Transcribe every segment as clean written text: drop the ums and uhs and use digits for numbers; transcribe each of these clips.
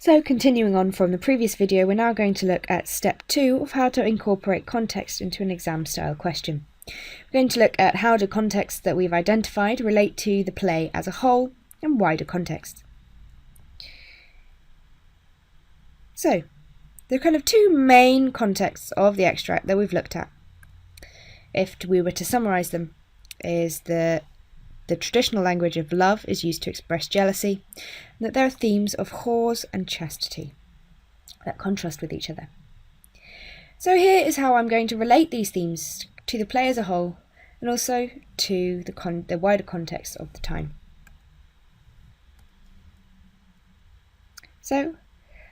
So continuing on from the previous video, we're now going to look at step 2 of how to incorporate context into an exam style question. We're going to look at how the contexts that we've identified relate to the play as a whole and wider context. So, there are kind of two main contexts of the extract that we've looked at. If we were to summarise them, is the traditional language of love is used to express jealousy, and that there are themes of whores and chastity that contrast with each other. So here is how I'm going to relate these themes to the play as a whole and also to the wider context of the time. So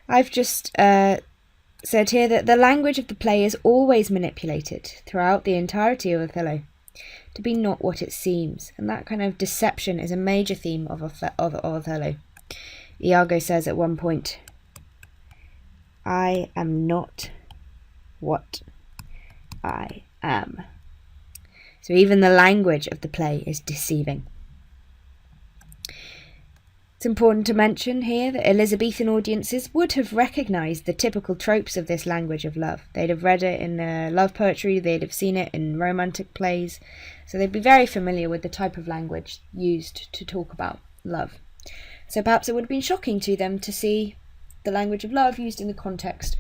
I've just said here that the language of the play is always manipulated throughout the entirety of Othello to be not what it seems, and that kind of deception is a major theme of Othello. Iago says at one point, "I am not what I am." So even the language of the play is deceiving. It's important to mention here that Elizabethan audiences would have recognised the typical tropes of this language of love. They'd have read it in love poetry, they'd have seen it in romantic plays, so they'd be very familiar with the type of language used to talk about love. So perhaps it would have been shocking to them to see the language of love used in the context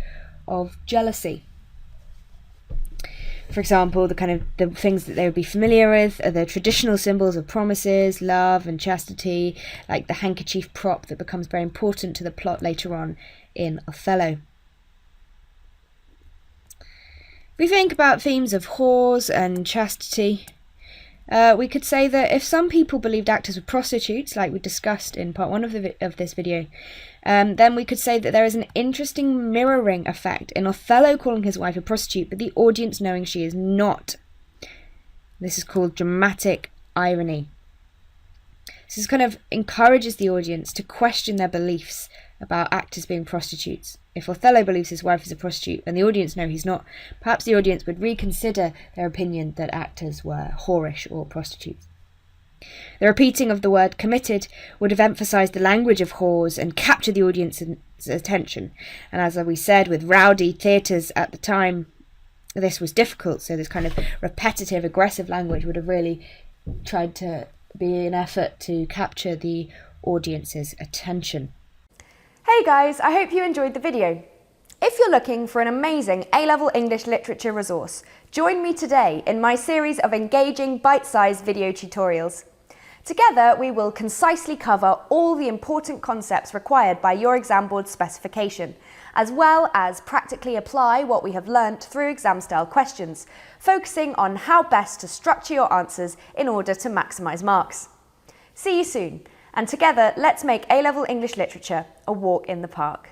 of jealousy. For example, the things that they would be familiar with are the traditional symbols of promises, love and chastity, like the handkerchief prop that becomes very important to the plot later on in Othello. If we think about themes of whores and chastity, we could say that if some people believed actors were prostitutes, like we discussed in part 1 of this video, then we could say that there is an interesting mirroring effect in Othello calling his wife a prostitute, but the audience knowing she is not. This is called dramatic irony. This kind of encourages the audience to question their beliefs about actors being prostitutes. If Othello believes his wife is a prostitute and the audience know he's not, perhaps the audience would reconsider their opinion that actors were whorish or prostitutes. The repeating of the word committed would have emphasised the language of whores and captured the audience's attention. And as we said, with rowdy theatres at the time, this was difficult, so this kind of repetitive, aggressive language would have really tried to be an effort to capture the audience's attention. Hey guys, I hope you enjoyed the video. If you're looking for an amazing A-level English literature resource, join me today in my series of engaging bite-sized video tutorials. Together, we will concisely cover all the important concepts required by your exam board specification, as well as practically apply what we have learnt through exam-style questions, focusing on how best to structure your answers in order to maximise marks. See you soon, and together let's make A-level English literature a walk in the park.